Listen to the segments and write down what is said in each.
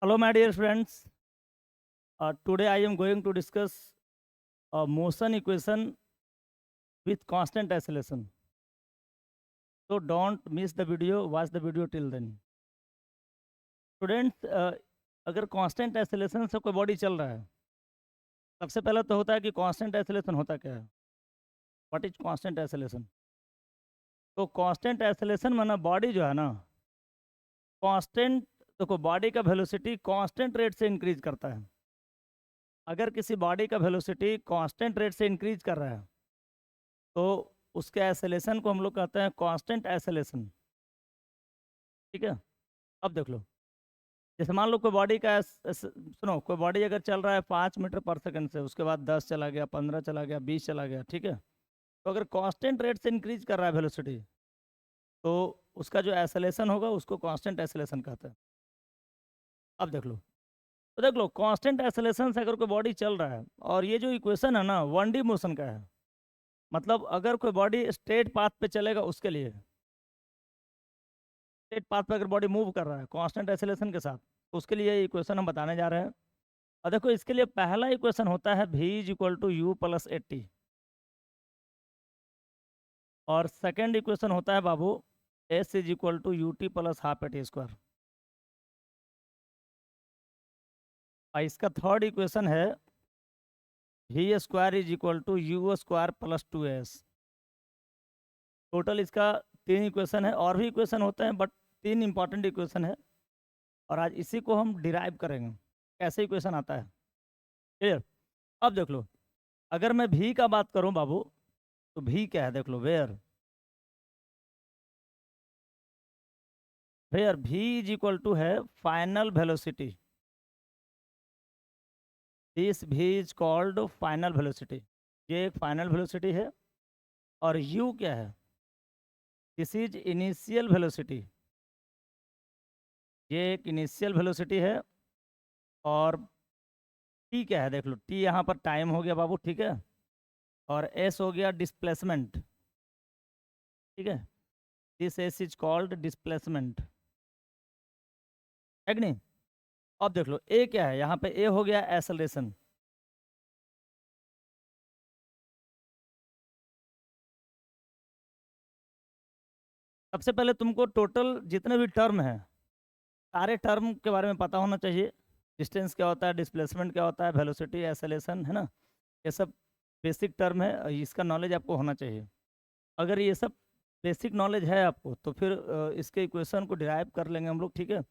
Hello, my dear friends. Today I am going to discuss a motion equation with constant acceleration. So don't miss the video. Watch the video till then. Students, अगर constant acceleration से कोई body चल रहा है, सबसे पहले तो होता है कि constant acceleration होता क्या है? What is constant acceleration? तो constant acceleration माना बॉडी जो है ना, constant देखो बॉडी का वेलोसिटी constant रेट से इंक्रीज करता है. अगर किसी बॉडी का वेलोसिटी constant रेट से इंक्रीज कर रहा है तो उसके एसेलेशन को हम लोग कहते हैं कांस्टेंट एसेलेशन. ठीक है, अब देख लो, जैसे मान लो कोई बॉडी का सुनो, कोई बॉडी अगर चल रहा है 5 मीटर पर सेकंड से, उसके बाद 10 चला गया, 15 चला गया, 20 चला गया. ठीक है, तो अगर कांस्टेंट रेट से इंक्रीज कर रहा है वेलोसिटी तो उसका जो एसेलेशन होगा उसको कांस्टेंट एसेलेशन कहते हैं. अब देख लो, तो देख लो कांस्टेंट एसेलेशन से अगर कोई बॉडी चल रहा है, और ये जो इक्वेशन है ना 1D मोशन का है, मतलब अगर कोई बॉडी स्ट्रेट पाथ पे चलेगा उसके लिए, स्ट्रेट पाथ पे अगर बॉडी मूव कर रहा है कांस्टेंट एक्सेलरेशन के साथ, तो उसके लिए ये इक्वेशन हम बताने जा रहे हैं. और देखो इसके लिए पहला इक्वेशन होता है v is equal to u plus 80, और सेकेंड इक्वेशन होता है बाबू s is equal to u t plus half eighty square. और इसका थर्ड इक्वेशन है v square is equal to u square plus 2s. Total इसका 3 इक्वेशन है, और भी इक्वेशन होते हैं बट 3 इंपॉर्टेंट इक्वेशन है, और आज इसी को हम डिराइव करेंगे कैसे इक्वेशन आता है. क्लियर. अब देख लो, अगर मैं भी का बात करूं बाबू, तो भी क्या है देख लो, वेयर वेयर भी इज इक्वल टू है फाइनल वेलोसिटी. दिस भी इज कॉल्ड फाइनल वेलोसिटी. ये एक फाइनल वेलोसिटी है. और यू क्या है, दिस इज इनिशियल वेलोसिटी. ये एक इनिशियल वेलोसिटी है. और टी क्या है देख लो, टी यहाँ पर टाइम हो गया बाबू. ठीक है, और एस हो गया डिस्प्लेसमेंट. ठीक है, this S is called displacement, है कि नहीं. अब देख लो ए क्या है, यहाँ पे ए हो गया एक्सेलरेशन. सबसे पहले तुमको टोटल जितने भी टर्म हैं सारे टर्म के बारे में पता होना चाहिए. डिस्टेंस क्या होता है, डिस्प्लेसमेंट क्या होता है, वेलोसिटी, एक्सेलरेशन, है ना, ये सब बेसिक टर्म है. इसका नॉलेज आपको होना चाहिए. अगर ये सब बेसिक नॉलेज है आपको तो फिर इसके इक्वेशन को डिराइव कर लेंगे हम लोग. ठीक है,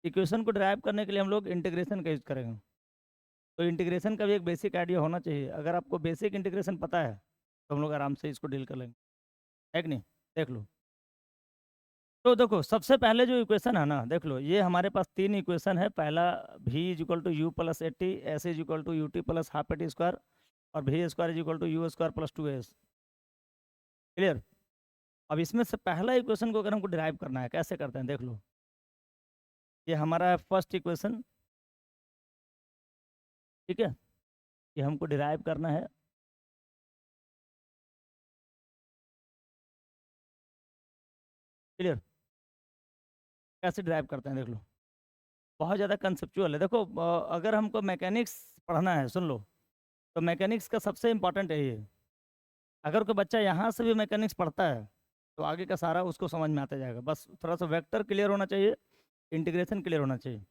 इक्वेशन को डिराइव करने के लिए हम लोग इंटीग्रेशन का यूज़ करेंगे. तो इंटीग्रेशन का भी एक बेसिक आइडिया होना चाहिए. अगर आपको बेसिक इंटीग्रेशन पता है तो हम लोग आराम से इसको डील कर लेंगे, है कि नहीं. देख लो, तो देखो सबसे पहले जो इक्वेशन है ना, देख लो ये हमारे पास 3 इक्वेशन है. पहला v is equal to u plus 80, s is equal to u t plus half eighty square, और v square is equal to u square plus 2s. Clear. अब इसमें से पहला इक्वेशन को अगर हमको डिराइव करना है, कैसे करते हैं देख लो. ये हमारा है फर्स्ट इक्वेशन. ठीक है, ये हमको डिराइव करना है. क्लियर. कैसे डिराइव करते हैं देख लो, बहुत ज़्यादा कंसेप्चुअल है. देखो अगर हमको मैकेनिक्स पढ़ना है, सुन लो, तो मैकेनिक्स का सबसे इम्पॉर्टेंट है ये. अगर कोई बच्चा यहाँ से भी मैकेनिक्स पढ़ता है तो आगे का सारा उसको समझ में आता जाएगा. बस थोड़ा सा वेक्टर क्लियर होना चाहिए, इंटीग्रेशन क्लियर होना चाहिए.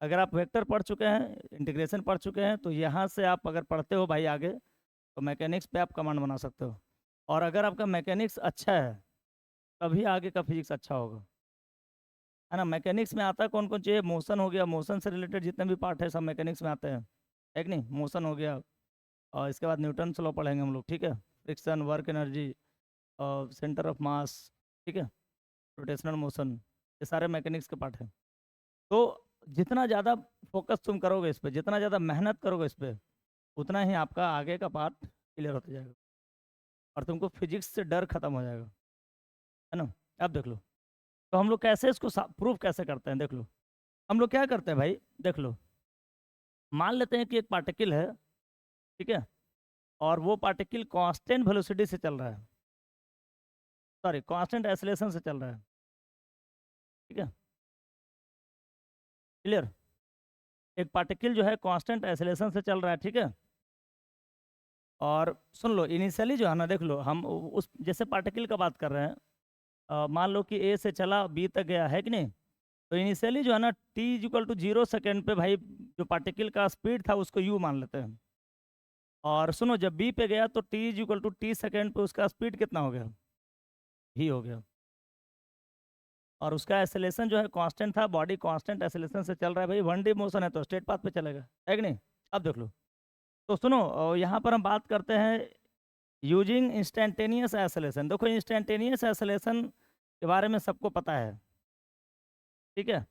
अगर आप वेक्टर पढ़ चुके हैं, इंटीग्रेशन पढ़ चुके हैं, तो यहाँ से आप अगर पढ़ते हो भाई आगे, तो मैकेनिक्स पे आप कमांड बना सकते हो. और अगर आपका मैकेनिक्स अच्छा है तभी आगे का फिजिक्स अच्छा होगा, है ना. मैकेनिक्स में आता है कौन कौन चाहिए, मोशन हो गया, मोशन से रिलेटेड जितने भी पार्ट है सब मैकेनिक्स में आते हैं, है कि नहीं. मोशन हो गया, और इसके बाद न्यूटन लॉ पढ़ेंगे हम लोग. ठीक है, friction, work energy, centre of mass, ठीक है, रोटेशनल मोशन, ये सारे मैकेनिक्स के पार्ट हैं. तो जितना ज़्यादा फोकस तुम करोगे इस पर, जितना ज़्यादा मेहनत करोगे इस पर, उतना ही आपका आगे का पार्ट क्लियर होता जाएगा, और तुमको फिजिक्स से डर खत्म हो जाएगा, है ना. अब देख लो, तो हम लोग कैसे इसको प्रूफ कैसे करते हैं देख लो. हम लोग क्या करते हैं भाई, देख लो, मान लेते हैं कि एक पार्टिकल है. ठीक है, और वो पार्टिकल कांस्टेंट वेलोसिटी से चल रहा है, सॉरी कांस्टेंट एक्सेलरेशन से चल रहा है. ठीक है, क्लियर. एक पार्टिकल जो है कांस्टेंट एक्सेलरेशन से चल रहा है, ठीक है। और सुन लो, इनिशियली जो है ना, देख लो, हम उस जैसे पार्टिकल का बात कर रहे हैं, मान लो कि ए से चला बी तक गया, है कि नहीं। तो इनिशियली जो है ना, t is equal to 0 second पे भाई जो पार्टिकल का स्पीड था उसको यू मान लेते हैं। और सुनो, जब बी पे गया तो t is equal to t second पे उसका स्पीड कितना हो गया, भी हो गया। और उसका एक्सेलेरेशन जो है कांस्टेंट था, बॉडी कांस्टेंट एक्सेलेरेशन से चल रहा है भाई, 1D मोशन है तो स्ट्रेट पाथ पे चलेगा, है कि नहीं। अब देख लो, तो सुनो, यहाँ पर हम बात करते हैं यूजिंग इंस्टेंटेनियस एक्सेलेरेशन। देखो, इंस्टेंटेनियस एक्सेलेरेशन के बारे में सबको पता है, ठीक है।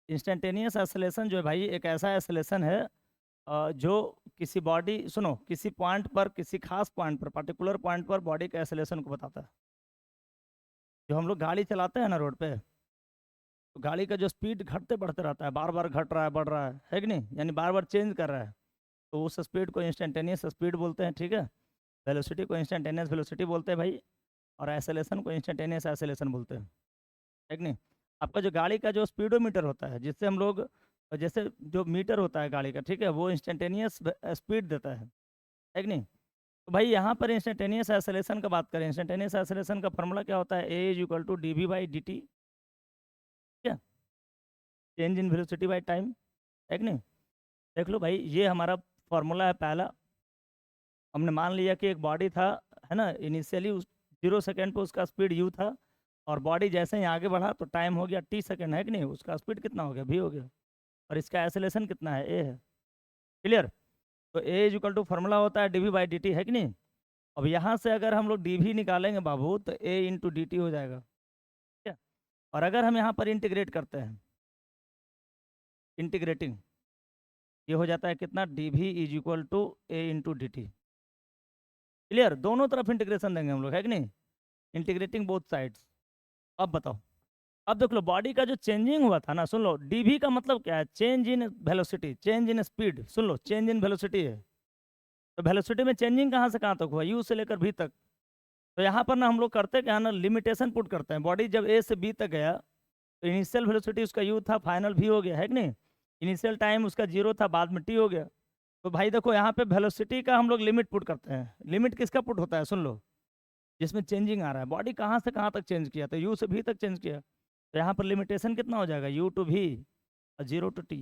इंस्टेंटेनियस एक्सेलेरेशन जो है भाई एक ऐसा एक्सेलेरेशन है जो किसी बॉडी, सुनो, किसी पॉइंट पर, किसी खास पॉइंट पर, पर्टिकुलर पॉइंट पर बॉडी के एक्सेलेरेशन को बताता है। जो हम लोग गाड़ी चलाते हैं ना रोड पे, तो गाड़ी का जो स्पीड घटते बढ़ते रहता है, बार बार घट रहा है, बढ़ रहा है कि नहीं, यानी बार बार चेंज कर रहा है, तो उस स्पीड को इंस्टेंटेनियस स्पीड बोलते हैं, ठीक है। वेलोसिटी को इंस्टेंटेनियस वेलोसिटी बोलते हैं भाई, और एक्सेलेरेशन को इंस्टेंटेनियस एक्सेलेरेशन बोलते हैं, है कि नहीं। आपका जो गाड़ी का जो स्पीडोमीटर होता है, जिससे हम लोग, जैसे जो मीटर होता है गाड़ी का, ठीक है, वो इंस्टेंटेनियस स्पीड देता है कि नहीं। तो भाई यहाँ पर इंस्टेंटेनियस एक्सेलेरेशन का बात करें, इंस्टेंटेनियस एक्सेलेरेशन का फॉर्मूला क्या होता है, a is equal to d v by d t, ठीक है, change in velocity by time, है कि नहीं। देख लो भाई, ये हमारा फॉर्मूला है पहला। हमने मान लिया कि एक बॉडी था, है ना, इनिशियली उस 0 सेकेंड पे उसका स्पीड यू था, और बॉडी जैसे ही आगे बढ़ा तो टाइम हो गया टी सेकेंड, है कि नहीं, उसका स्पीड कितना हो गया, भी हो गया, और इसका एक्सेलेरेशन कितना है, ए है। क्लियर। तो a is equal to formula होता है d v by d t, है कि नहीं। अब यहाँ से अगर हम लोग डी वी निकालेंगे बाबू, तो ए इंटू डी टी हो जाएगा, ठीक है। और अगर हम यहाँ पर इंटीग्रेट करते हैं, इंटीग्रेटिंग, ये हो जाता है कितना, d v is equal to a into d t. Clear, दोनों तरफ इंटीग्रेशन देंगे हम लोग, है कि नहीं, इंटीग्रेटिंग बोथ साइड्स। अब बताओ, अब देख लो, बॉडी का जो चेंजिंग हुआ था ना, सुन लो, डीवी का मतलब क्या है, change in velocity, change in speed, soon low, change in velocity है। तो वेलोसिटी में चेंजिंग कहाँ से कहाँ तक हुआ, यू से लेकर भी तक। तो यहाँ पर ना हम लोग करते क्या है ना, लिमिटेशन पुट करते हैं। बॉडी जब ए से बी तक गया तो इनिशियल वेलोसिटी उसका यू था, फाइनल भी हो गया, है कि नहीं। इनिशियल टाइम उसका 0 था, बाद में टी हो गया। तो भाई देखो, यहाँ पे वेलोसिटी का हम लोग लिमिट पुट करते हैं। लिमिट किसका पुट होता है, सुन लो, जिसमें चेंजिंग आ रहा है, बॉडी कहाँ से कहाँ तक चेंज किया, तो यू से भी तक चेंज किया, तो यहाँ पर लिमिटेशन कितना हो जाएगा, यू टू भी और 0 टू टी।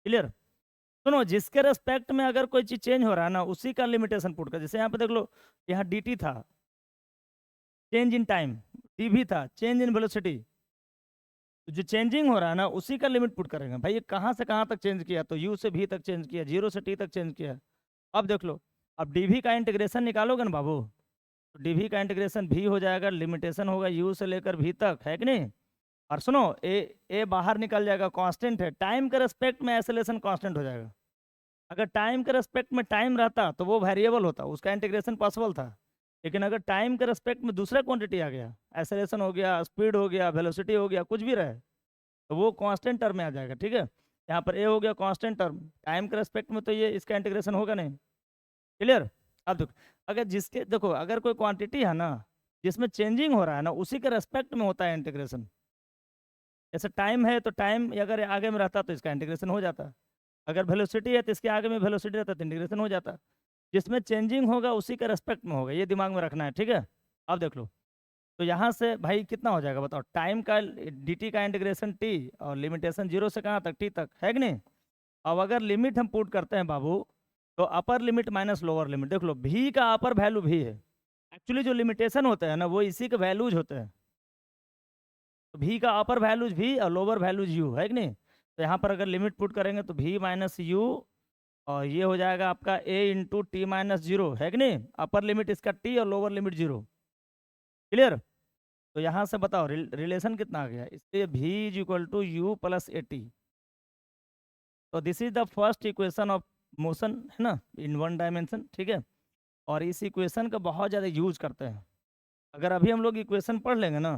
क्लियर। सुनो, जिसके रेस्पेक्ट में अगर कोई चीज़ चेंज हो रहा है ना, उसी का लिमिटेशन पुट कर। जैसे यहाँ पे देख लो, यहाँ डी टी था, चेंज इन टाइम, डी भी था, चेंज इन वेलोसिटी। तो जो चेंजिंग हो रहा है ना, उसी का लिमिट पुट करेंगे भाई, ये कहाँ से कहाँ तक चेंज किया, तो यू से भी तक चेंज किया, 0 से टी तक चेंज किया। अब देख लो, अब डी भी का इंटीग्रेशन निकालोगे ना बाबू, तो डी भी का इंटीग्रेशन भी हो जाएगा, लिमिटेशन होगा यू से लेकर भी तक, है कि नहीं। और सुनो, ए बाहर निकल जाएगा, कांस्टेंट है, टाइम के रेस्पेक्ट में एक्सेलेरेशन कांस्टेंट हो जाएगा। अगर टाइम के रेस्पेक्ट में टाइम रहता तो वो वेरिएबल होता, उसका इंटीग्रेशन पॉसिबल था। लेकिन अगर टाइम के रेस्पेक्ट में दूसरा क्वांटिटी आ गया, एक्सेलेरेशन हो गया, स्पीड हो गया, वेलोसिटी हो गया, कुछ भी रहे, तो वो कांस्टेंट टर्म में आ जाएगा, ठीक है। यहाँ पर ए हो गया कांस्टेंट टर्म, टाइम के रेस्पेक्ट में तो ये इसका इंटीग्रेशन होगा नहीं। क्लियर। अब देखो, अगर जिसके, देखो, अगर कोई क्वांटिटी है ना जिसमें चेंजिंग हो रहा है ना, उसी के रेस्पेक्ट में होता है इंटीग्रेशन। जैसे टाइम है, तो टाइम अगर आगे में रहता तो इसका इंटीग्रेशन हो जाता। अगर वेलोसिटी है तो इसके आगे में वेलोसिटी रहता तो इंटीग्रेशन हो जाता। जिसमें चेंजिंग होगा उसी के रेस्पेक्ट में होगा, ये दिमाग में रखना है, ठीक है। अब देख लो, तो यहाँ से भाई कितना हो जाएगा बताओ, टाइम का डी टी का इंटीग्रेशन टी, और लिमिटेशन 0 से कहाँ तक, टी तक, है कि नहीं। अब अगर लिमिट हम पुट करते हैं बाबू, तो अपर लिमिट माइनस लोअर लिमिट, देख लो, भी का अपर वैल्यू भी है। एक्चुअली जो लिमिटेशन होते हैं ना, वो इसी के वैल्यूज होते हैं। तो भी का अपर वैल्यूज भी और लोअर वैल्यूज यू, है कि नहीं। तो यहाँ पर अगर लिमिट पुट करेंगे तो भी माइनस यू, और ये हो जाएगा आपका ए इंटू टी माइनस 0, है कि नहीं। अपर लिमिट इसका टी और लोअर लिमिट 0। क्लियर। तो यहाँ से बताओ रिलेशन कितना आ गया, इसलिए v is equal to u plus a t. तो this is the first equation of motion, है ना, इन वन डायमेंशन, ठीक है। और इस इक्वेशन का बहुत ज़्यादा यूज करते हैं। अगर अभी हम लोग इक्वेशन पढ़ लेंगे ना,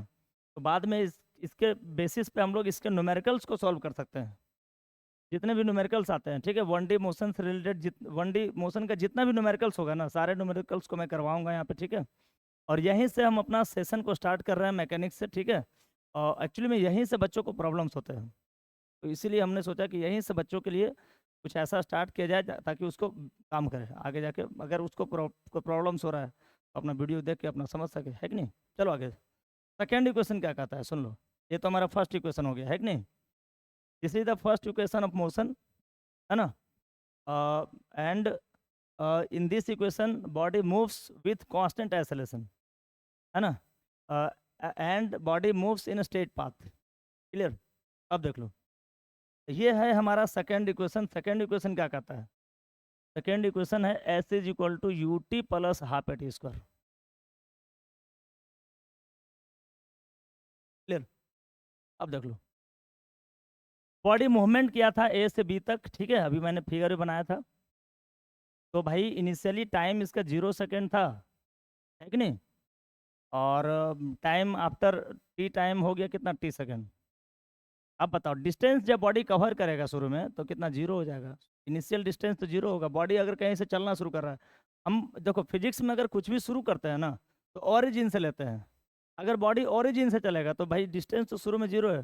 तो बाद में इसके बेसिस पे हम लोग इसके न्यूमेरिकल्स को सॉल्व कर सकते हैं। जितने भी न्यूमेरिकल्स आते हैं, ठीक है, 1D मोशन से रिलेटेड 1D मोशन का जितना भी न्यूमेरिकल्स होगा ना, सारे न्यूमेरिकल्स को मैं करवाऊंगा यहाँ पे, ठीक है। और यहीं से हम अपना सेशन को स्टार्ट कर रहे हैं मैकेनिक्स से, ठीक है। और एक्चुअली में यहीं से बच्चों को प्रॉब्लम्स होते हैं। तो इसीलिए हमने सोचा कि यहीं से बच्चों के लिए कुछ ऐसा स्टार्ट किया जाए ताकि उसको काम करे आगे जाके, अगर उसको कोई प्रॉब्लम्स हो रहा है तो अपना वीडियो देख के अपना समझ सके, है कि नहीं। चलो आगे। सेकेंड इक्वेशन क्या कहता है सुन लो। ये तो हमारा फर्स्ट इक्वेशन हो गया, है कि नहीं। This is the first equation of motion, है ना। And in this equation body moves with constant acceleration, है ना। And body moves in straight path. Clear. अब देख लो, ये है हमारा सेकेंड इक्वेशन। सेकेंड इक्वेशन क्या कहता है। सेकेंड इक्वेशन है s is equal to u t plus half a t square. Clear. अब देख लो, बॉडी मूवमेंट किया था ए से बी तक, ठीक है। अभी मैंने फिगर भी बनाया था। तो भाई इनिशियली टाइम इसका 0 सेकेंड था, है कि नहीं। और टाइम आफ्टर टी टाइम हो गया कितना, टी सेकेंड। अब बताओ डिस्टेंस जब बॉडी कवर करेगा शुरू में तो कितना, 0 हो जाएगा। इनिशियल डिस्टेंस तो 0 होगा। बॉडी अगर कहीं से चलना शुरू कर रहा है, हम देखो फिजिक्स में अगर कुछ भी शुरू करते हैं ना तो ओरिजिन से लेते हैं। अगर बॉडी ओरिजिन से चलेगा तो भाई डिस्टेंस तो शुरू में 0 है।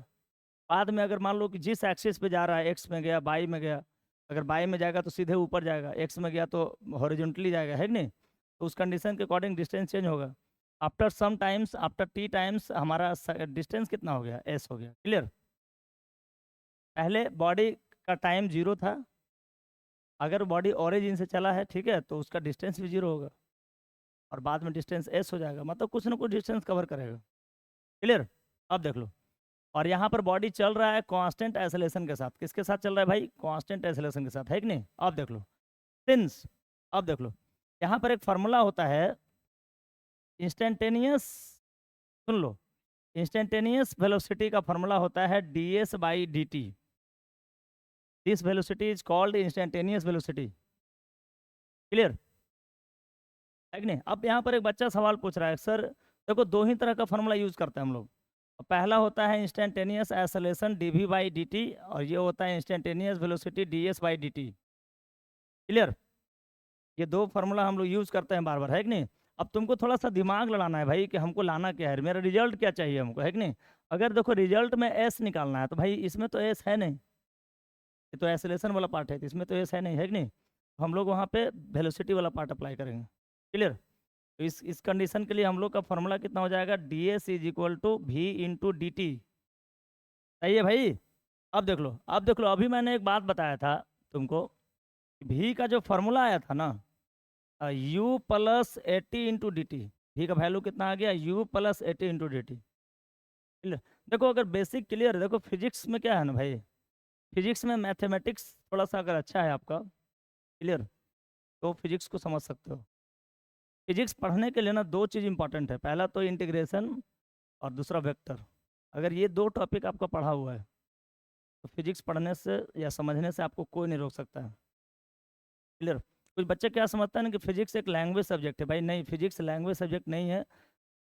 बाद में अगर मान लो कि जिस एक्सिस पे जा रहा है, एक्स में गया, बाई में गया, अगर बाई में जाएगा तो सीधे ऊपर जाएगा, एक्स में गया तो हॉरिजॉन्टली जाएगा, है कि नहीं। तो उस कंडीशन के अकॉर्डिंग डिस्टेंस चेंज होगा। After some times, after t times हमारा डिस्टेंस कितना हो गया, एस हो गया। क्लियर। पहले बॉडी का टाइम 0 था, अगर बॉडी ओरिजिन से चला है, ठीक है, तो उसका डिस्टेंस भी 0 होगा और बाद में डिस्टेंस एस हो जाएगा, मतलब कुछ ना कुछ डिस्टेंस कवर करेगा। क्लियर। अब देख लो, और यहाँ पर बॉडी चल रहा है कांस्टेंट एक्सेलरेशन के साथ। किसके साथ चल रहा है भाई, कांस्टेंट एक्सेलरेशन के साथ, है कि नहीं। अब देख लो सिंस, अब देख लो यहाँ पर एक फार्मूला होता है इंस्टेंटेनियस, सुन लो, इंस्टेंटेनियस वेलोसिटी का फार्मूला होता है ds by d T. This velocity is called instantaneous velocity. Clear, है कि नहीं। अब यहाँ पर एक बच्चा सवाल पूछ रहा है, सर देखो दो ही तरह का फार्मूला यूज करते हैं हम लोग। पहला होता है instantaneous acceleration d v by d t, और ये होता है instantaneous velocity d s by d t. Clear. ये दो फार्मूला हम लोग यूज करते हैं बार बार, है कि नहीं। अब तुमको थोड़ा सा दिमाग लड़ाना है भाई कि हमको लाना क्या है, मेरा रिजल्ट क्या चाहिए हमको, है कि नहीं। अगर देखो रिजल्ट में एस निकालना है तो भाई इसमें तो एस है नहीं, ये तो एक्सेलरेशन वाला पार्ट है, तो इसमें तो एस है नहीं, है कि नहीं। तो हम लोग वहाँ पे वेलोसिटी वाला पार्ट अप्लाई करेंगे। क्लियर। तो इस कंडीशन के लिए हम लोग का फॉर्मूला कितना हो जाएगा, d s is equal to v into d t. सही है भाई। अब देख लो, अब देख लो, अभी मैंने एक बात बताया था तुमको, भी का जो फॉर्मूला आया था ना, u plus eighty into d T, भी का वैल्यू कितना आ गया, u plus eighty into d t. Clear. देखो अगर बेसिक क्लियर है, देखो फिजिक्स में क्या है ना भाई, फिजिक्स में मैथमेटिक्स थोड़ा सा अगर अच्छा है आपका, क्लियर, तो फिजिक्स को समझ सकते हो। फिजिक्स पढ़ने के लिए ना दो चीज़ इंपॉर्टेंट है, पहला तो इंटीग्रेशन और दूसरा वेक्टर। अगर ये दो टॉपिक आपका पढ़ा हुआ है तो फिजिक्स पढ़ने से या समझने से आपको कोई नहीं रोक सकता है। क्लियर। कुछ बच्चे क्या समझता है ना कि फिजिक्स एक लैंग्वेज सब्जेक्ट है, भाई नहीं, फिजिक्स लैंग्वेज सब्जेक्ट नहीं है।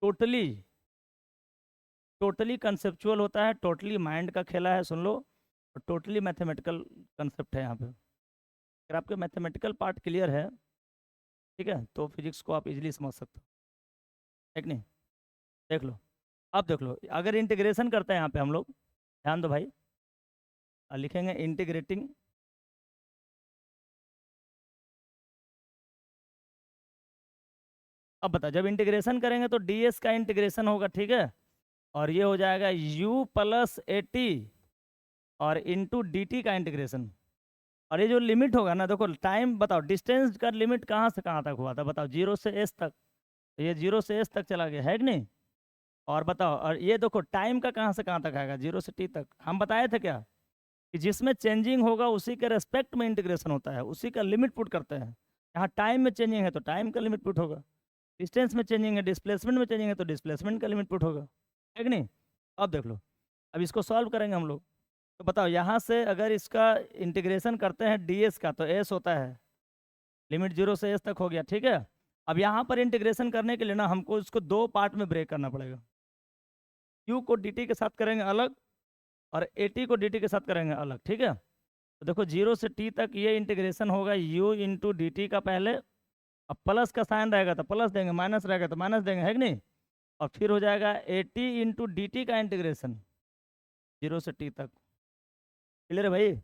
टोटली टोटली कंसेप्चुअल होता है, टोटली माइंड का खेला है, सुन लो, और टोटली मैथमेटिकल कंसेप्ट है यहाँ पे। अगर आपके मैथमेटिकल पार्ट क्लियर है, ठीक है, तो फिजिक्स को आप इजीली समझ सकते हो, है कि नहीं। देख लो, अब देख लो, अगर इंटीग्रेशन करते हैं यहाँ पे हम लोग, ध्यान दो भाई, लिखेंगे इंटीग्रेटिंग, अब बता जब इंटीग्रेशन करेंगे तो ds का इंटीग्रेशन होगा, ठीक है, और ये हो जाएगा u प्लस एटी और इंटू डी टी का इंटीग्रेशन। और ये जो लिमिट होगा ना, देखो टाइम बताओ, डिस्टेंस का लिमिट कहाँ से कहाँ तक हुआ था बताओ, 0 से s तक, तो ये 0 से s तक चला गया, है कि नहीं। और बताओ, और ये देखो टाइम का कहाँ से कहाँ तक आएगा, 0 से t तक। हम बताए थे क्या कि जिसमें चेंजिंग होगा उसी के रेस्पेक्ट में इंटीग्रेशन होता है, उसी का लिमिट पुट करते हैं। यहाँ टाइम में चेंजिंग है तो टाइम का लिमिट पुट होगा, डिस्टेंस में चेंजिंग है, डिस्प्लेसमेंट में चेंजिंग है तो डिस्प्लेसमेंट का लिमिट पुट होगा, है कि नहीं। अब देख लो, अब इसको सॉल्व करेंगे हम लोग। तो बताओ यहाँ से अगर इसका इंटीग्रेशन करते हैं ds का तो s होता है, लिमिट 0 से s तक हो गया, ठीक है। अब यहाँ पर इंटीग्रेशन करने के लिए ना हमको इसको दो पार्ट में ब्रेक करना पड़ेगा। q को dt के साथ करेंगे अलग और at को dt के साथ करेंगे अलग, ठीक है। तो देखो 0 से t तक ये इंटीग्रेशन होगा u इंटू डी टी का पहले, अब प्लस का साइन रहेगा तो प्लस देंगे, माइनस रहेगा तो माइनस देंगे, है कि नहीं। और फिर हो जाएगा 80 इंटू डी टी का इंटीग्रेशन 0 से t तक, क्लियर है भाई?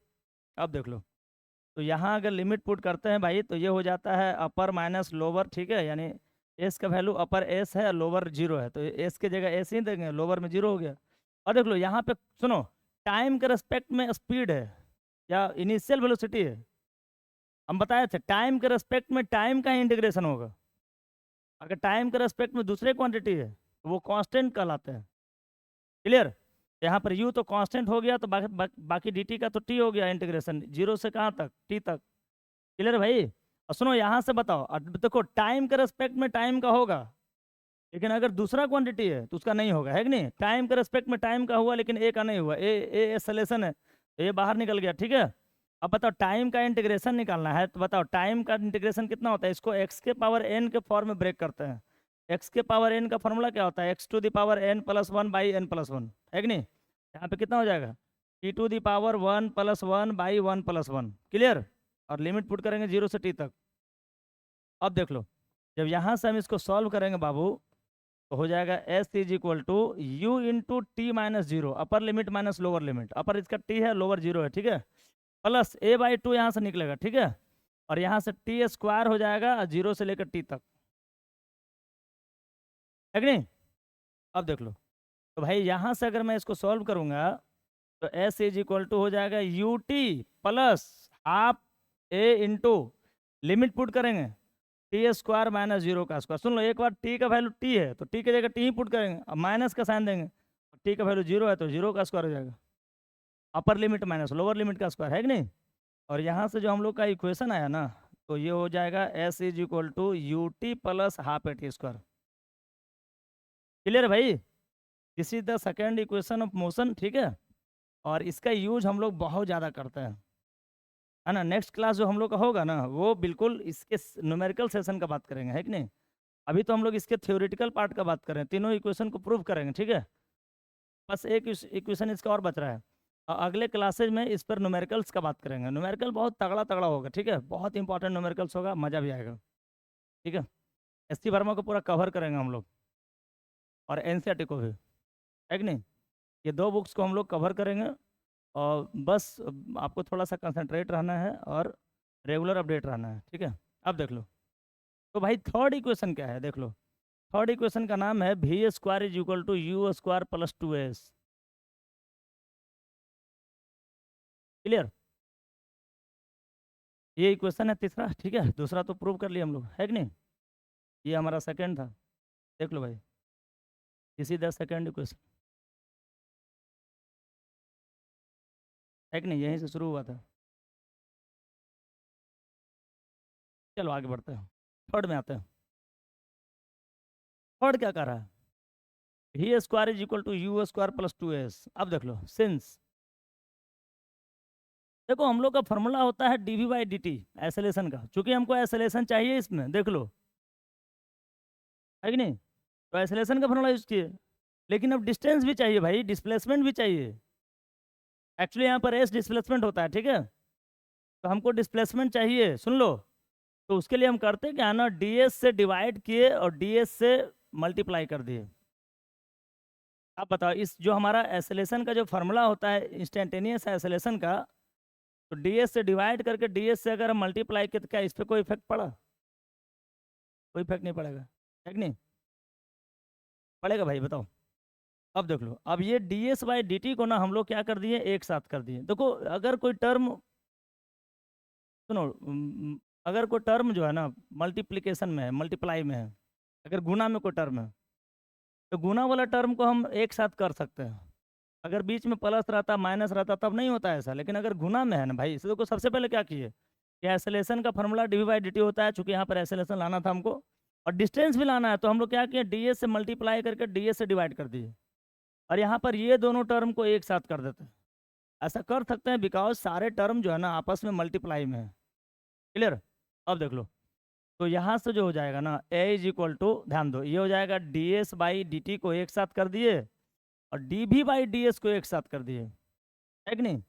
अब देख लो, तो यहाँ अगर लिमिट पुट करते हैं भाई तो ये हो जाता है अपर माइनस लोअर, ठीक है, यानी एस का वैल्यू अपर एस है, लोअर जीरो है, तो एस की जगह एस ही देंगे, लोअर में जीरो हो गया। और देख लो यहाँ पे सुनो, टाइम के रेस्पेक्ट में स्पीड है या इनिशियल वेलोसिटी है, हम बताए थे टाइम के रेस्पेक्ट में टाइम का ही इंटीग्रेशन होगा। अगर टाइम के रेस्पेक्ट में दूसरे क्वांटिटी है तो वो कांस्टेंट कहलाते हैं। क्लियर? यहाँ पर u तो कांस्टेंट हो गया, तो बाकी dt का तो t हो गया, इंटीग्रेशन जीरो से कहाँ तक, t तक। क्लियर भाई? और सुनो यहाँ से बताओ, अब देखो टाइम के रेस्पेक्ट में टाइम का होगा, लेकिन अगर दूसरा क्वांटिटी है तो उसका नहीं होगा, है कि नहीं? टाइम के रेस्पेक्ट में टाइम का हुआ लेकिन ए का नहीं हुआ, ए एक्सेलेरेशन है तो ये बाहर निकल गया, ठीक है। अब बताओ टाइम का इंटीग्रेशन निकालना है, तो बताओ टाइम का इंटीग्रेशन कितना होता है? इसको एक्स के पावर एन के फॉर्म में ब्रेक करते हैं। एक्स के पावर एन का फॉर्मूला क्या होता है? X to the power n plus one by n plus one, है कि नहीं? यहाँ पे कितना हो जाएगा? T to the power one plus one by one plus one. Clear? और लिमिट पुट करेंगे जीरो से टी तक। अब देख लो, जब यहाँ से हम इसको सॉल्व करेंगे बाबू, तो हो जाएगा s is equal to u into t minus zero, upper limit minus lower limit, upper इसका टी है, लोअर जीरो है, ठीक है, प्लस ए बाई टू यहाँ से निकलेगा, ठीक है, और यहाँ से टी स्क्वायर हो जाएगा जीरो से लेकर टी तक, है कि नहीं? अब देख लो, तो भाई यहाँ से अगर मैं इसको सॉल्व करूँगा तो एस इज इक्वल टू हो जाएगा you t plus half A into limit put करेंगे टी स्क्वायर माइनस जीरो का स्क्वायर। सुन लो एक बार, टी का वैल्यू टी है तो टी की जगह टी ही पुट करेंगे, अब माइनस का साइन देंगे, टी का वैल्यू जीरो है तो जीरो का स्क्वायर हो जाएगा, अपर लिमिट माइनस लोअर लिमिट का स्क्वायर, है कि नहीं? और यहाँ से जो हम लोग का इक्वेशन आया ना, तो ये हो जाएगा s is equal to u t plus half a t square. Clear है भाई? This is the second equation of motion, ठीक है, और इसका यूज हम लोग बहुत ज़्यादा करते हैं, है ना। नेक्स्ट क्लास जो हम लोग का होगा ना, वो बिल्कुल इसके न्यूमेरिकल सेशन का बात करेंगे, है कि नहीं? अभी तो हम लोग इसके थ्योरेटिकल पार्ट का बात करें, तीनों इक्वेशन को प्रूव करेंगे, ठीक है। बस एक इक्वेशन इसका और बच रहा है, अगले क्लासेज में इस पर न्यूमेरिकल्स का बात करेंगे। न्यूमेरिकल बहुत तगड़ा तगड़ा होगा, ठीक है, बहुत इंपॉर्टेंट न्यूमेरिकल्स होगा, मज़ा भी आएगा, ठीक है। एस वर्मा को पूरा कवर करेंगे हम लोग, और एनसीईआरटी को भी, है कि नहीं? ये दो बुक्स को हम लोग कवर करेंगे, और बस आपको थोड़ा सा कंसंट्रेट रहना है और रेगुलर अपडेट रहना है, ठीक है। अब देख लो, तो भाई थर्ड इक्वेशन क्या है, देख लो। थर्ड इक्वेशन का नाम है v square is equal to u square plus two s. Clear? ये इक्वेशन है तीसरा, ठीक है, दूसरा तो प्रूव कर लिया हम लोग, है कि नहीं? ये हमारा सेकंड था, देख लो भाई, इसी द सेकंड इक्वेशन, है कि नहीं? यहीं से शुरू हुआ था। चलो आगे बढ़ते हैं, थर्ड में आते हैं। थर्ड क्या कर रहा है? V square is equal to u square plus two s. अब देख लो, सिंस देखो हम लोग का फॉर्मूला होता है d v by d t acceleration का, चूंकि हमको एसलेशन चाहिए इसमें, देख लो, है कि नहीं? तो एसलेशन का फॉर्मूला यूज किए, लेकिन अब डिस्टेंस भी चाहिए भाई, डिस्प्लेसमेंट भी चाहिए। एक्चुअली यहाँ पर एस डिस्प्लेसमेंट होता है, ठीक है, तो हमको डिस्प्लेसमेंट चाहिए, सुन लो। तो उसके लिए हम करते क्या ना, डी एस से डिवाइड किए और डी एस से मल्टीप्लाई कर दिए। अब बताओ, इस जो हमारा एसलेशन का जो फार्मूला होता है इंस्टेंटेनियस एसलेशन का, तो डी एस से डिवाइड करके डी एस से अगर हम मल्टीप्लाई किए तो क्या इस पर कोई इफेक्ट पड़ा? कोई इफेक्ट नहीं पड़ेगा, है कि नहीं? पड़ेगा भाई, बताओ। अब देख लो, अब ये D s by d t को ना हम लोग क्या कर दिए, एक साथ कर दिए। देखो अगर कोई टर्म, सुनो, अगर कोई टर्म जो है ना मल्टीप्लिकेशन में है, मल्टीप्लाई में है, अगर गुना में कोई टर्म है, तो गुना वाला टर्म को हम एक साथ कर सकते हैं। अगर बीच में प्लस रहता, माइनस रहता, तब नहीं होता ऐसा, लेकिन अगर गुना में है ना भाई, इसको सबसे पहले क्या किए कि एसलेशन का formula D by d T होता है, चूंकि यहाँ पर एसलेशन लाना था हमको और डिस्टेंस भी लाना है, तो हम लोग क्या किए, डी एस से मल्टीप्लाई करके डी एस से डिवाइड कर दिए, और यहाँ पर ये दोनों टर्म को एक साथ कर देते हैं। ऐसा कर सकते हैं बिकॉज सारे टर्म जो है ना आपस में मल्टीप्लाई में है। क्लियर? अब देख लो, तो यहाँ से जो हो जाएगा ना, ए इज इक्वल टू, ध्यान दो, ये हो जाएगा d s by d t को एक साथ कर दिए और D v by d S को एक साथ कर दिए, है कि नहीं?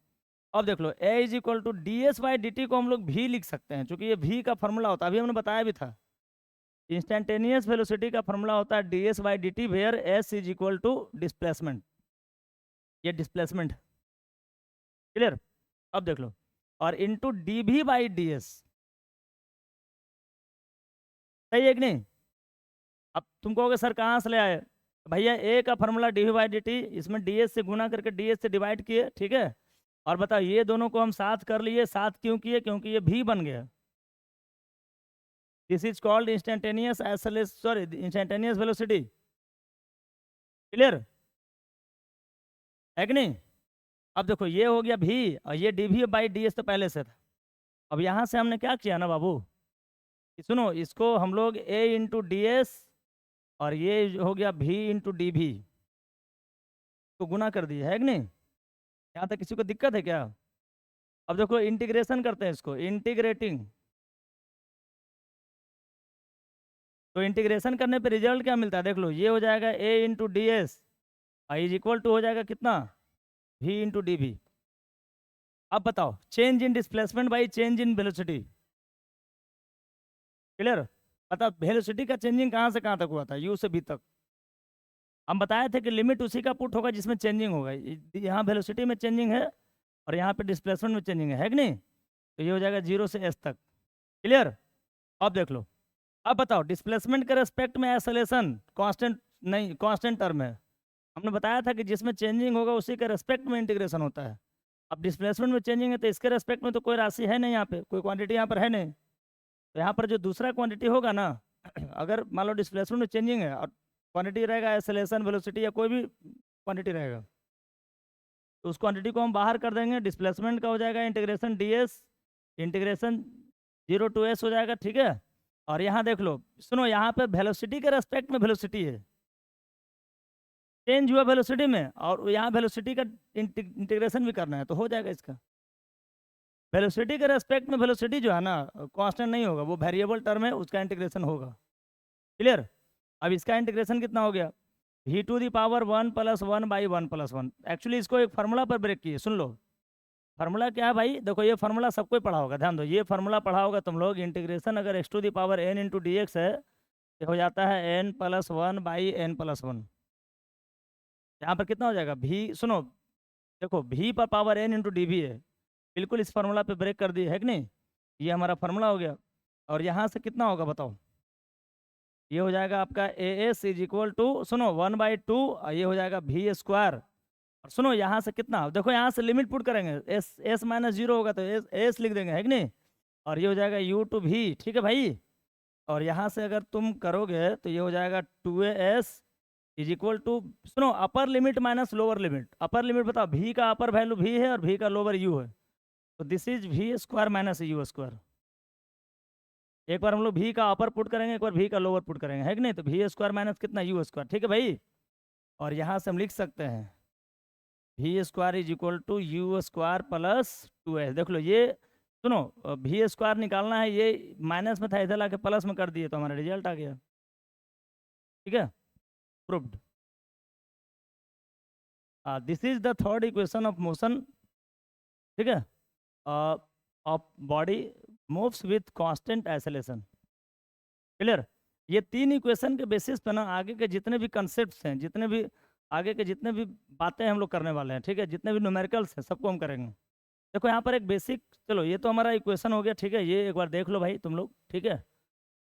अब देख लो, a is equal to d s by d t को हम लोग भी लिख सकते हैं, क्योंकि ये भी का फॉर्मूला होता है, अभी हमने बताया भी था, इंस्टेंटेनियस वेलोसिटी का फॉर्मूला होता है d s by d t, where s is equal to displacement, ये डिस्प्लेसमेंट। क्लियर? अब देख लो, और into d v by d s, सही है कि नहीं? अब तुम कहोगे सर कहाँ से ले आए, तो भैया ए का formula d v by d t, इसमें डी एस से गुना करके डी एस से डिवाइड किए, ठीक है। और बताओ ये दोनों को हम साथ कर लिए, साथ क्यों किए? क्योंकि ये भी बन गया। This is called instantaneous sorry instantaneous velocity. Clear है कि नहीं? अब देखो ये हो गया भी, और ये d v by d s तो पहले से था। अब यहाँ से हमने क्या किया ना बाबू, कि सुनो, इसको हम लोग ए इंटू डी एस, और ये हो गया भी इंटू डी भी, तो गुना कर दिया है कि नहीं? यहाँ तक किसी को दिक्कत है क्या? अब देखो इंटीग्रेशन करते हैं इसको, इंटीग्रेटिंग, तो इंटीग्रेशन करने पे रिजल्ट क्या मिलता है देख लो, ये हो जाएगा a into d s is equal to हो जाएगा कितना, भी इंटू डी भी। अब बताओ change in displacement by change in velocity. Clear? पता वेलोसिटी का चेंजिंग कहाँ से कहाँ तक हुआ था, यू से बी तक। हम बताए थे कि लिमिट उसी का पुट होगा जिसमें चेंजिंग होगा। यहाँ वेलोसिटी में चेंजिंग है और यहाँ पे डिस्प्लेसमेंट में चेंजिंग है कि नहीं? तो ये हो जाएगा 0 से एस तक। क्लियर? अब देख लो, अब बताओ डिस्प्लेसमेंट के रेस्पेक्ट में एक्सेलरेशन कांस्टेंट नहीं, कांस्टेंट टर्म है। हमने बताया था कि जिसमें चेंजिंग होगा उसी के रेस्पेक्ट में इंटीग्रेशन होता है। अब डिस्प्लेसमेंट में चेंजिंग है तो इसके रेस्पेक्ट में तो कोई राशि है नहीं, यहाँ पे कोई क्वांटिटी यहाँ पर है नहीं। तो यहाँ पर जो दूसरा क्वांटिटी होगा ना अगर मान लो डिस्प्लेसमेंट में चेंजिंग है और क्वांटिटी रहेगा एक्सेलरेशन वेलोसिटी या कोई भी क्वांटिटी रहेगा, तो उस क्वांटिटी को हम बाहर कर देंगे। डिस्प्लेसमेंट का हो जाएगा integration d s, integration 0 to s हो जाएगा, ठीक है। और यहाँ देख लो, सुनो यहाँ पे वेलोसिटी के रेस्पेक्ट में वेलोसिटी है, चेंज हुआ वेलोसिटी में, और यहाँ वेलोसिटी का इंटीग्रेशन भी करना है, तो हो जाएगा इसका। वेलोसिटी के रेस्पेक्ट में वेलोसिटी जो है ना कांस्टेंट नहीं होगा, वो वेरिएबल टर्म है, उसका इंटीग्रेशन होगा। क्लियर? अब इसका इंटीग्रेशन कितना हो गया, v to the power 1 plus 1 by 1 plus 1। Actually इसको एक फार्मूला पर ब्रेक किए, सुन लो फार्मूला क्या है भाई। देखो ये फार्मूला सबको ही पढ़ा होगा, ध्यान दो, ये फार्मूला पढ़ा होगा तुम लोग। इंटीग्रेशन अगर x to the power n into d x है तो हो जाता है n plus 1 by n plus 1। यहाँ पर कितना हो जाएगा v, सुनो देखो v पर पावर n इंटू डी भी है, बिल्कुल इस फार्मूला पे ब्रेक कर दिए है कि नहीं? ये हमारा फार्मूला हो गया। और यहाँ से कितना होगा बताओ, ये हो जाएगा आपका a s is equal to, सुनो 1/2, ये हो जाएगा वी स्क्वायर। और सुनो यहाँ से कितना, देखो यहाँ से लिमिट पुट करेंगे, एस एस माइनस 0 होगा तो एस एस लिख देंगे है कि नहीं? और ये हो जाएगा यू टू भी, ठीक है भाई। और यहाँ से अगर तुम करोगे तो ये हो जाएगा 2as इज इक्वल टू, सुनो अपर limit minus lower limit. Upper limit बताओ, भी का अपर वैल्यू भी है और भी का लोअर यू है, तो this is v square minus u square. एक बार हम लोग भी का अपर पुट करेंगे, एक बार भी का लोअर पुट करेंगे है कि नहीं? तो वी स्क्वायर माइनस कितना, यू स्क्वायर, ठीक है भाई। और यहाँ से हम लिख सकते हैं v square is equal to u square plus 2s। देख लो ये, सुनो वी स्क्वायर निकालना है, ये माइनस में था, इधर लाके प्लस में कर दिए तो हमारा रिजल्ट आ गया। ठीक है, proved. This is the third equation of motion, ठीक है, of body moves with constant acceleration. Clear? ये तीन इक्वेशन के बेसिस पे ना आगे के जितने भी कंसेप्ट्स हैं, जितने भी आगे के जितने भी बातें हम लोग करने वाले हैं, ठीक है, जितने भी न्यूमेरिकल्स हैं सबको हम करेंगे। देखो यहाँ पर एक बेसिक, चलो ये तो हमारा इक्वेशन हो गया, ठीक है, ये एक बार देख लो भाई तुम लोग, ठीक है।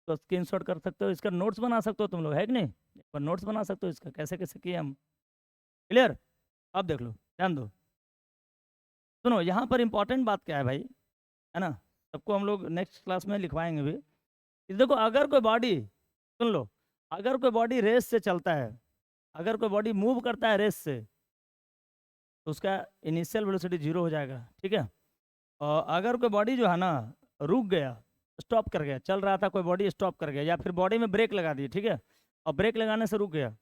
तो स्क्रीनशॉट कर सकते हो, इसका नोट्स बना सकते हो तुम लोग, है कि नहीं? एक बार नोट्स बना सकते हो इसका, कैसे कैसे किए हम। क्लियर? अब देख लो, ध्यान दो, सुनो यहाँ पर इंपॉर्टेंट बात क्या है भाई, है ना, सबको हम लोग नेक्स्ट क्लास में लिखवाएंगे भी। देखो अगर कोई बॉडी, सुन लो, अगर कोई बॉडी रेस से चलता है, अगर कोई बॉडी मूव करता है रेस से, तो उसका इनिशियल वेलोसिटी 0 हो जाएगा, ठीक है। और अगर कोई बॉडी जो है ना रुक गया, स्टॉप कर गया, चल रहा था कोई बॉडी स्टॉप कर गया, या फिर बॉडी में ब्रेक लगा दी, ठीक है, और ब्रेक लगाने से रुक गया,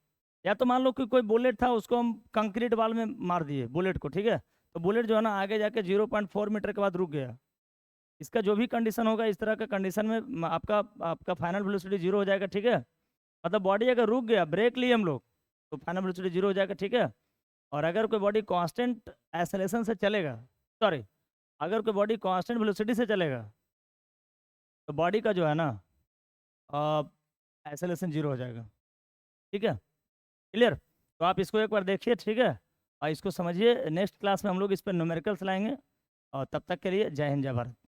या तो मान लो कि कोई बुलेट था उसको हम कंक्रीट वाल में मार दिए बुलेट को, ठीक है, तो बुलेट जो है ना आगे जाके 0.4 मीटर के बाद रुक गया। इसका जो भी कंडीशन होगा, इस तरह का कंडीशन में आपका आपका फाइनल वेलोसिटी 0 हो जाएगा, ठीक है। मतलब बॉडी अगर रुक गया, ब्रेक लिए हम लोग, तो फाइनल वेलोसिटी 0 हो जाएगा, ठीक है। और अगर कोई बॉडी कांस्टेंट एक्सेलरेशन से चलेगा, सॉरी, अगर कोई बॉडी कांस्टेंट वेलोसिटी से चलेगा, तो बॉडी का जो है ना एक्सेलरेशन 0 हो जाएगा, ठीक है। क्लियर? तो आप इसको एक बार देखिए, ठीक है, और इसको समझिए। नेक्स्ट क्लास में हम लोग इस पर न्यूमेरिकल्स लाएंगे। और तब तक के लिए जय हिंद, जय भारत।